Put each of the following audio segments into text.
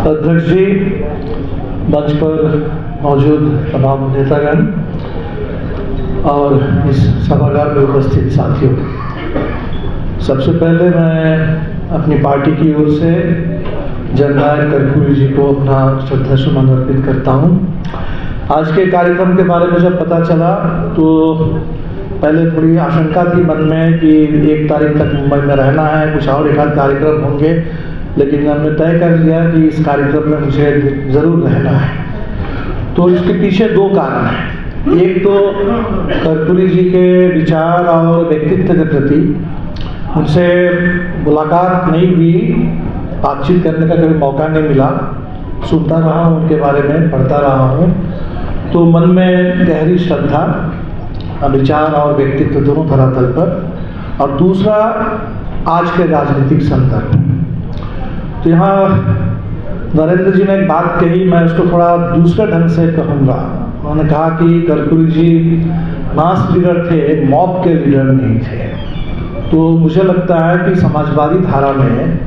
अध्यक्ष जी, मंच पर मौजूद तमाम नेतागण और इस सभागार में उपस्थित साथियों, सबसे पहले मैं अपनी पार्टी की ओर से जननायक कर्पूरी जी को अपना श्रद्धा सुमन अर्पित करता हूँ। आज के कार्यक्रम के बारे में जब पता चला तो पहले थोड़ी आशंका थी मन में कि 1 तारीख तक मुंबई में रहना है, कुछ और एक आध कार्यक्रम होंगे, लेकिन हमने तय कर लिया कि इस कार्यक्रम में मुझे ज़रूर रहना है। तो इसके पीछे 2 कारण हैं। एक तो कर्पूरी जी के विचार और व्यक्तित्व के प्रति उनसे मुलाकात नहीं हुई, बातचीत करने का कभी मौका नहीं मिला, सुनता रहा हूँ उनके बारे में, पढ़ता रहा हूँ, तो मन में गहरी श्रद्धा, विचार और व्यक्तित्व दोनों धरातल पर। और दूसरा आज के राजनीतिक संदर्भ। तो यहाँ नरेंद्र जी ने एक बात कही, मैं उसको थोड़ा दूसरे ढंग से कहूँगा। उन्होंने कहा कि कर्पूरी जी मास लीडर थे, मॉब के लीडर नहीं थे। तो मुझे लगता है कि समाजवादी धारा में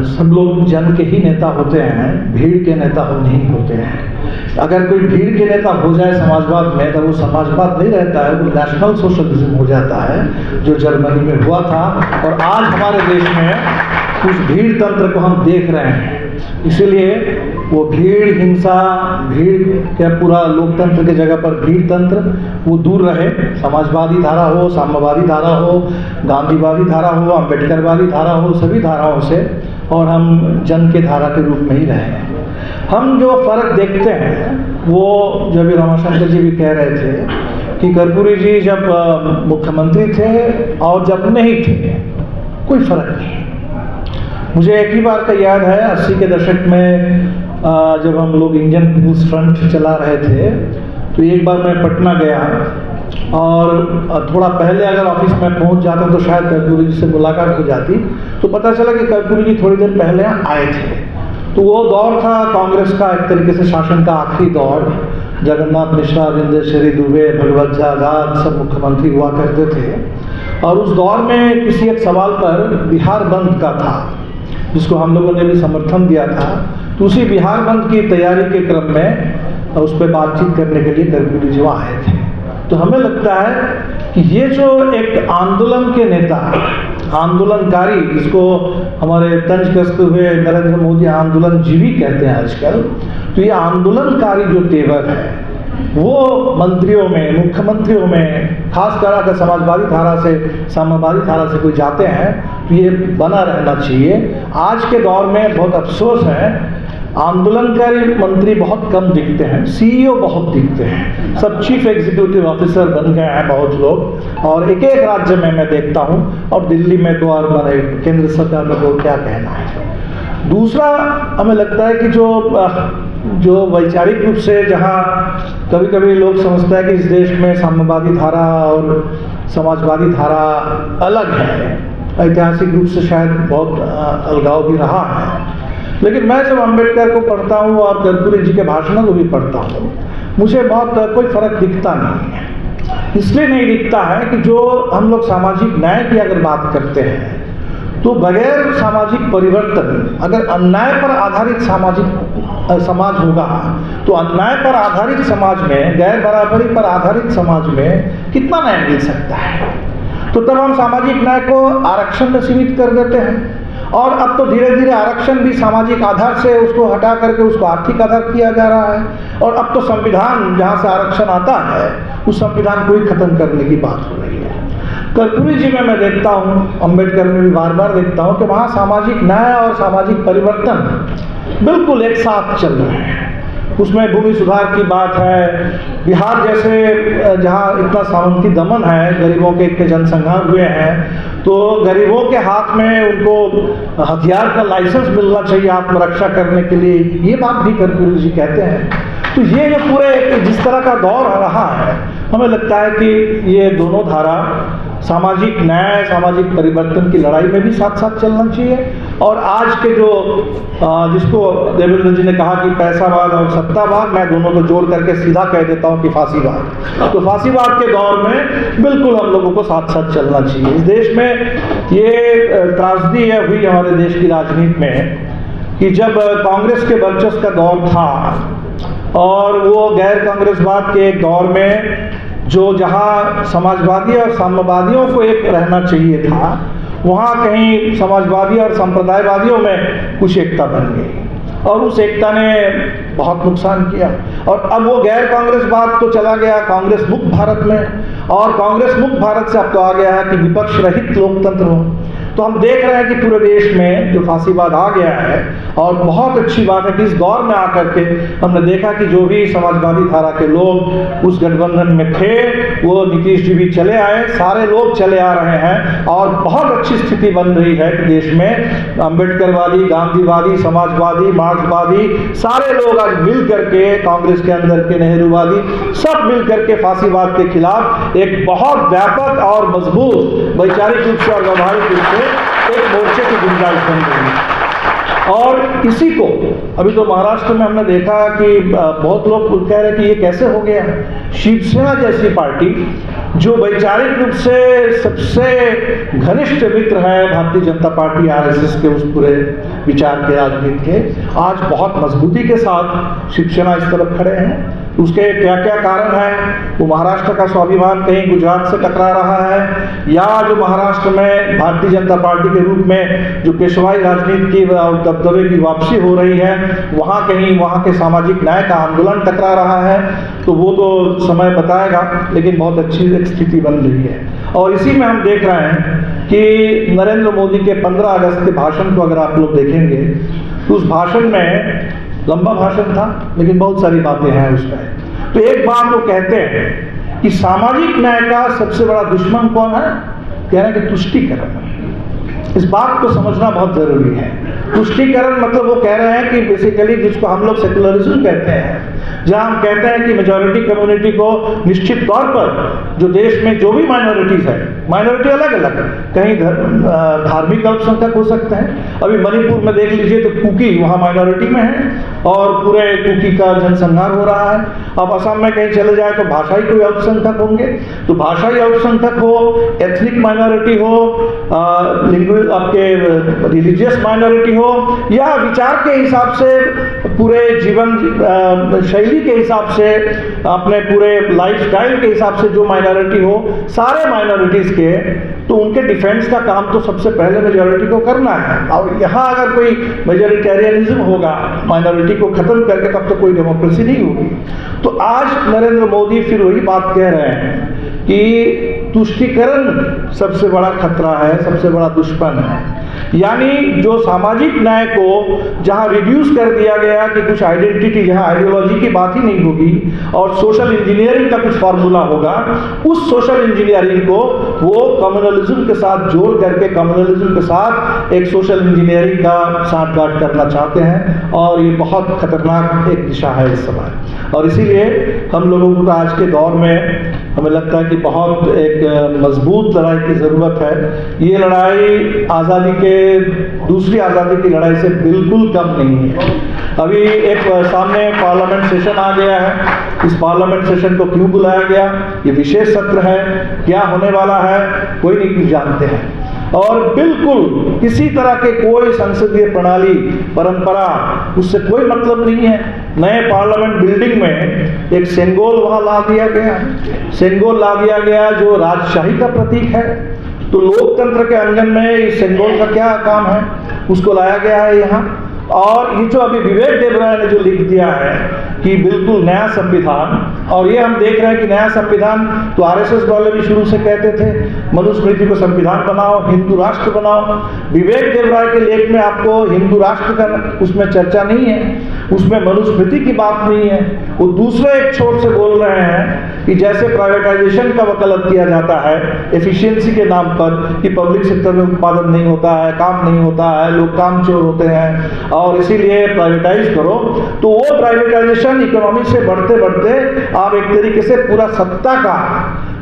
सब लोग जन के ही नेता होते हैं, भीड़ के नेता नहीं होते हैं। अगर कोई भीड़ के नेता हो जाए समाजवाद में तो वो समाजवाद नहीं रहता है, वो नेशनल सोशलिज्म हो जाता है, जो जर्मनी में हुआ था। और आज हमारे देश में उस भीड़ तंत्र को हम देख रहे हैं। इसीलिए वो भीड़ हिंसा, भीड़ के पूरा लोकतंत्र के जगह पर भीड़ तंत्र वो दूर रहे। समाजवादी धारा हो, साम्यवादी धारा हो, गांधीवादी धारा हो, अम्बेडकरवादी धारा हो, सभी धाराओं से, और हम जन के धारा के रूप में ही रहे। हम जो फर्क देखते हैं वो जब रमाशंकर जी भी कह रहे थे कि कर्पूरी जी जब मुख्यमंत्री थे और जब नहीं थे कोई फर्क नहीं। मुझे एक ही बार का याद है, 80 के दशक में जब हम लोग इंडियन पीपुल्स फ्रंट चला रहे थे, तो एक बार मैं पटना गया और थोड़ा पहले अगर ऑफिस में पहुंच जाता तो शायद कर्पूरी जी से मुलाकात हो जाती। तो पता चला कि कर्पूरी जी थोड़ी देर पहले आए थे। तो वो दौर था कांग्रेस का एक तरीके से शासन का आखिरी दौर। जगन्नाथ मिश्रा, विंदेश्वरी दुबे, भगवत झा आजाद सब मुख्यमंत्री हुआ करते थे। और उस दौर में किसी एक सवाल पर बिहार बंद का था, जिसको हम लोगों ने भी समर्थन दिया था। तो उसी बिहार बंद की तैयारी के क्रम में उस पर बातचीत करने के लिए कर्पूरी जी वहाँ आए थे। तो हमें लगता है कि ये जो एक आंदोलन के नेता, आंदोलनकारी, जिसको हमारे तंज कसते हुए नरेंद्र मोदी आंदोलन जीवी कहते हैं आजकल, तो ये आंदोलनकारी जो तेवर है वो मंत्रियों में, मुख्यमंत्रियों में, खासकर अगर समाजवादी धारा से, साम्यवादी धारा से कोई जाते हैं तो ये बना रहना चाहिए। आज के दौर में बहुत अफसोस है, आंदोलनकारी मंत्री बहुत कम दिखते हैं, सीईओ बहुत दिखते हैं, सब चीफ एग्जीक्यूटिव ऑफिसर बन गए हैं बहुत लोग। और एक एक राज्य में मैं देखता हूँ, और दिल्ली में तो और मैंने केंद्र सरकार में तो क्या कहना है। दूसरा हमें लगता है कि जो वैचारिक रूप से, जहाँ कभी कभी लोग समझता है कि इस देश में साम्यवादी धारा और समाजवादी धारा अलग है, ऐतिहासिक रूप से शायद बहुत अलगाव भी रहा है। लेकिन मैं जब अम्बेडकर को पढ़ता हूँ और कर्पूरी जी के भाषणों को भी पढ़ता हूँ, मुझे बहुत कोई फर्क दिखता नहीं है। इसलिए नहीं दिखता है कि जो हम लोग सामाजिक न्याय की अगर बात करते हैं तो बगैर सामाजिक परिवर्तन, अगर अन्याय पर आधारित समाज होगा तो अन्याय पर आधारित समाज में, गैर बराबरी पर आधारित समाज में कितना न्याय मिल सकता है। तो तब हम सामाजिक न्याय को आरक्षण में सीमित कर देते हैं। और अब तो धीरे धीरे आरक्षण भी सामाजिक आधार से उसको हटा करके उसको आर्थिक आधार किया जा रहा है। और अब तो संविधान जहाँ से आरक्षण आता है उस संविधान को ही खत्म करने की बात हो रही है। कर्पूरी जी में मैं देखता हूँ, अम्बेडकर में भी बार बार देखता हूँ कि वहाँ सामाजिक न्याय और सामाजिक परिवर्तन बिल्कुल एक साथ चल रहे हैं। उसमें भूमि सुधार की बात है, बिहार जैसे जहाँ इतना सामंती दमन है, गरीबों के इतने जनसंहार हुए हैं, तो गरीबों के हाथ में उनको हथियार का लाइसेंस मिलना चाहिए आत्मरक्षा करने के लिए, ये बात भी कर्पूरी जी कहते हैं। तो ये जो पूरे जिस तरह का दौर रहा है, हमें लगता है कि ये दोनों धारा सामाजिक न्याय, सामाजिक परिवर्तन की लड़ाई में भी साथ साथ चलना चाहिए। और आज के जो जिसको देवेंद्र जी ने कहा कि पैसावाद और सत्तावाद, मैं दोनों को जोड़ करके सीधा कह देता हूँ कि फांसीवाद। तो फांसीवाद के दौर में बिल्कुल हम लोगों को साथ साथ चलना चाहिए। इस देश में ये त्रासदी है हुई हमारे देश की राजनीति में कि जब कांग्रेस के वर्चस्व का दौर था और वो गैर कांग्रेसवाद के एक दौर में जो जहाँ समाजवादी और साम्यवादियों को एक रहना चाहिए था, वहाँ कहीं समाजवादी और संप्रदायवादियों में कुछ एकता बन गई और उस एकता ने बहुत नुकसान किया। और अब वो गैर कांग्रेसवाद तो चला गया कांग्रेस मुक्त भारत में, और कांग्रेस मुक्त भारत से अब तो आ गया है कि विपक्ष रहित लोकतंत्र हो। तो हम देख रहे हैं कि पूरे देश में जो फांसीवाद आ गया है, और बहुत अच्छी बात है कि इस दौर में आकर के हमने देखा कि जो भी समाजवादी धारा के लोग उस गठबंधन में थे वो नीतीश जी भी चले आए, सारे लोग चले आ रहे हैं और बहुत अच्छी स्थिति बन रही है कि देश में अम्बेडकरवादी, गांधीवादी, समाजवादी, मार्क्सवादी सारे लोग आज मिल करके, कांग्रेस के अंदर के नेहरूवादी सब मिल करके फांसीवाद के खिलाफ एक बहुत व्यापक और मजबूत वैचारिक रूप से और व्यावहारिक रूप से एक मोर्चे की गुंजाइश बन रही है। और इसी को अभी तो महाराष्ट्र में हमने देखा कि बहुत लोग कह रहे हैं कि ये कैसे हो गया। शिवसेना जैसी पार्टी जो वैचारिक रूप से सबसे घनिष्ठ मित्र है भारतीय जनता पार्टी आरएसएस के उस पूरे विचार के, राजनीति के, आज बहुत मजबूती के साथ शिवसेना इस तरफ खड़े हैं। उसके क्या क्या कारण है? वो महाराष्ट्र का स्वाभिमान कहीं गुजरात से टकरा रहा है, या जो महाराष्ट्र में भारतीय जनता पार्टी के रूप में जो पेशवाई राजनीति की दबदबे की वापसी हो रही है, वहाँ कहीं वहाँ के सामाजिक न्याय का आंदोलन टकरा रहा है। तो वो तो समय बताएगा, लेकिन बहुत अच्छी स्थिति बन रही है। और इसी में हम देख रहे हैं कि नरेंद्र मोदी के 15 अगस्त के भाषण को अगर आप लोग देखेंगे तो उस भाषण में, लंबा भाषण था लेकिन बहुत सारी बातें हैं उसमें, तो एक बात वो कहते हैं कि सामाजिक न्याय का सबसे बड़ा दुश्मन कौन है? कह रहे हैं कि तुष्टीकरण। इस बात को समझना बहुत जरूरी है। तुष्टीकरण मतलब वो कह रहे हैं कि बेसिकली जिसको हम लोग सेकुलरिज्म कहते हैं, जहां हम कहते हैं कि मेजॉरिटी कम्युनिटी को निश्चित तौर पर जो देश में जो भी माइनॉरिटीज है, माइनॉरिटी अलग अलग, कहीं धार्मिक अल्पसंख्यक हो सकते हैं। अभी मणिपुर में देख लीजिए तो कुकी वहाँ माइनॉरिटी में है और पूरे कुकी का जनसंहार हो रहा है। अब असम में कहीं चले जाए तो भाषाई कोई अल्पसंख्यक होंगे, तो भाषाई अल्पसंख्यक हो, एथनिक माइनॉरिटी हो, आपके रिलीजियस माइनॉरिटी हो, या विचार के हिसाब से, पूरे जीवन शैली के हिसाब से, अपने पूरे लाइफस्टाइल के हिसाब से जो माइनॉरिटी हो, सारे माइनॉरिटीज के, तो उनके डिफेंस का काम तो सबसे पहले मेजॉरिटी को करना है। और यहाँ अगर कोई मेजॉरिटेरियनिज्म होगा माइनॉरिटी को खत्म करके, तब तो कोई डेमोक्रेसी नहीं होगी। तो आज नरेंद्र मोदी फिर वही बात कह रहे हैं कि तुष्टीकरण सबसे बड़ा खतरा है, सबसे बड़ा दुश्मन है। यानी जो सामाजिक न्याय को जहां रिड्यूस कर दिया गया कि कुछ आइडेंटिटी, जहां आइडियोलॉजी की बात ही नहीं होगी और सोशल इंजीनियरिंग का कुछ फार्मूला होगा, उस सोशल इंजीनियरिंग को वो कम्युनलिज्म के साथ जोड़ करके, कम्युनलिज्म के साथ एक सोशल इंजीनियरिंग का सांठगांठ करना चाहते हैं। और ये बहुत खतरनाक एक दिशा है इस समय। और इसीलिए हम लोगों को आज के दौर में हमें लगता है कि बहुत एक मजबूत लड़ाई की ज़रूरत है। ये लड़ाई आज़ादी के, दूसरी आज़ादी की लड़ाई से बिल्कुल कम नहीं है। अभी एक सामने पार्लियामेंट सेशन आ गया है। इस पार्लियामेंट सेशन को क्यों बुलाया गया? ये विशेष सत्र है, क्या होने वाला है कोई नहीं कुछ जानते हैं। और बिल्कुल किसी तरह के कोई संसदीय प्रणाली, परंपरा, उससे कोई मतलब नहीं है। नए पार्लियामेंट बिल्डिंग में एक सेंगोल वहाँ ला दिया गया, सेंगोल ला दिया गया जो राजशाही का प्रतीक है। तो लोकतंत्र के अंगन में इस सेंगोल का क्या काम है, उसको लाया गया है यहाँ। और ये जो अभी विवेक देवराय ने जो लिख दिया है कि बिल्कुल नया संविधान, और ये हम देख रहे हैं कि नया संविधान, तो आरएसएस वाले भी शुरू से कहते थे मनुस्मृति को संविधान बनाओ, हिंदू राष्ट्र बनाओ। विवेक देवराय के लेख में आपको हिंदू राष्ट्र का उसमें चर्चा नहीं है, उसमें मनुस्मृति की बात नहीं है। वो दूसरे एक छोर से बोल रहे हैं कि जैसे प्राइवेटाइजेशन का वकालत किया जाता है एफिशिएंसी के नाम पर, कि पब्लिक सेक्टर में उत्पादन नहीं होता है, काम नहीं होता है, लोग कामचोर होते हैं और इसीलिए प्राइवेटाइज करो। तो वो प्राइवेटाइजेशन इकोनॉमी से बढ़ते बढ़ते आप एक तरीके से पूरा सत्ता का,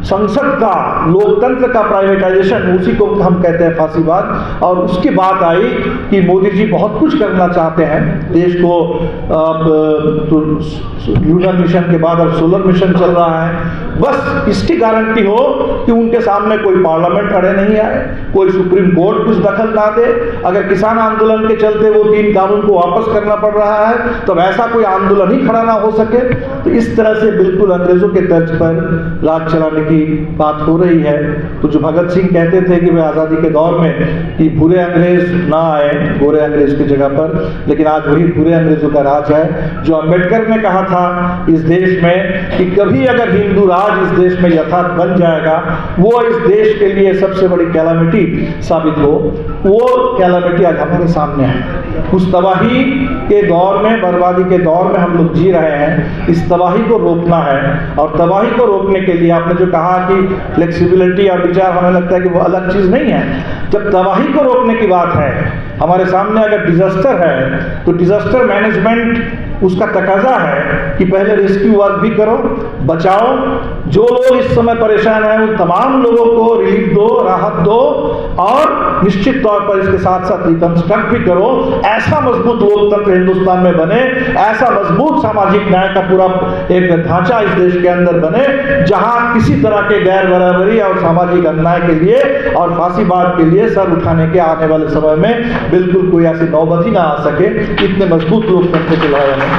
संसद का, लोकतंत्र का प्राइवेटाइजेशन, उसी को हम कहते हैं फांसीवाद। और उसकी बात आई कि मोदी जी बहुत कुछ करना चाहते हैं देश को। लूनर मिशन के बाद अब सोलर मिशन चल रहा है, बस इसकी गारंटी हो कि उनके सामने कोई पार्लियामेंट खड़े नहीं आए, कोई सुप्रीम कोर्ट कुछ दखल ना दे। अगर किसान आंदोलन के चलते वो 3 कानून को वापस करना पड़ रहा है तो ऐसा कोई आंदोलन ही खड़ा ना हो सके। तो इस तरह से बिल्कुल अंग्रेजों के तर्ज पर राज चलाने की बात हो रही है। तो जो भगत सिंह कहते थे कि वे आज़ादी के दौर में कि बुरे अंग्रेज ना आए गोरे अंग्रेज की जगह पर, लेकिन आज वही बुरे अंग्रेजों का राज है। जो अम्बेडकर ने कहा था इस देश में कि कभी अगर हिंदू राज इस देश में यथार्थ बन जाएगा, वो इस देश के लिए सबसे बड़ी कैलामिटी साबित हो, वो कैलामिटी आज हमारे सामने है। उस तबाही के दौर में, बर्बादी के दौर में हम लोग जी रहे हैं। इस तबाही को रोकना है, और तबाही को रोकने के लिए आपने जो कहा कि फ्लेक्सिबिलिटी और विचार, हमें लगता है कि वो अलग चीज़ नहीं है। जब तबाही को रोकने की बात है, हमारे सामने अगर डिजास्टर है तो डिजास्टर मैनेजमेंट उसका तकाजा है कि पहले रेस्क्यू वर्क भी करो, बचाओ। जो लोग इस समय परेशान हैं उन तमाम लोगों को रिलीफ दो, राहत दो, और निश्चित तौर पर इसके साथ साथ रिकंस्ट्रक्ट भी करो। ऐसा मजबूत लोकतंत्र हिंदुस्तान में बने, ऐसा मजबूत सामाजिक न्याय का पूरा एक ढांचा इस देश के अंदर बने, जहां किसी तरह के गैर बराबरी और सामाजिक अन्याय के लिए और फांसीवाद के लिए सर उठाने के आने वाले समय में बिल्कुल कोई ऐसी नौबत ही ना आ सके। इतने मजबूत लोकतंत्र की लड़ाई में,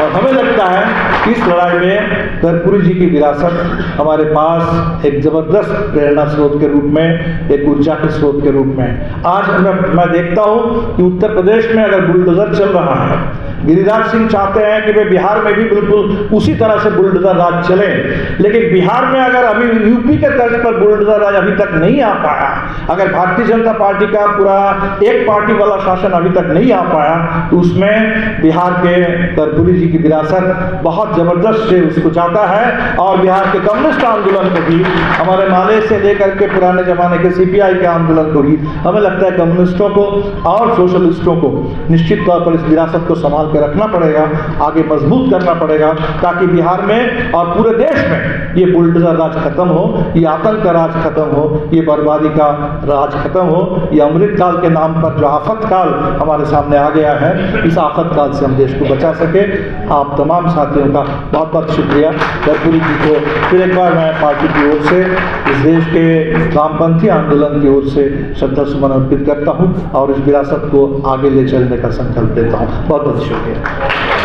और हमें लगता है कि इस लड़ाई में कर्पूरी जी की विरासत हमारे पास एक जबरदस्त प्रेरणा स्रोत के रूप में, एक ऊर्जा के स्रोत के रूप में। आज मैं देखता हूँ कि उत्तर प्रदेश में अगर बुलडोजर चल रहा है, गिरिराज सिंह चाहते हैं कि वे बिहार में भी बिल्कुल उसी तरह से बुलडोजर राज चले, लेकिन बिहार में अगर अभी यूपी के तर्ज पर बुलडोजर राज अभी तक नहीं आ पाया, अगर भारतीय जनता पार्टी का पूरा एक पार्टी वाला शासन अभी तक नहीं आ पाया, तो उसमें बिहार के कर्पूरी जी की विरासत बहुत जबरदस्त से उसको जाता है। और बिहार के कम्युनिस्ट आंदोलन को भी, हमारे माले से लेकर के पुराने जमाने के सीपीआई के आंदोलन को भी, हमें लगता है कम्युनिस्टों को और सोशलिस्टों को निश्चित तौर पर इस विरासत को संभाल के रखना पड़ेगा, आगे मजबूत करना पड़ेगा, ताकि बिहार में और पूरे देश में ये बुलडोजर राज खत्म हो, ये आतंक का राज खत्म हो, ये बर्बादी का राज खत्म हो। ये अमृत काल के नाम पर जो आफत काल हमारे सामने आ गया है, इस आफत काल से हम देश को बचा सके। आप तमाम साथियों का बहुत बहुत शुक्रिया। कर्पूरी जी को फिर एक बार मैं पार्टी की ओर से, इस देश के वामपंथी आंदोलन की ओर से श्रद्धा सुमन अर्पित करता हूँ और इस विरासत को आगे ले चलने का संकल्प लेता हूँ। बहुत बहुत शुक्रिया।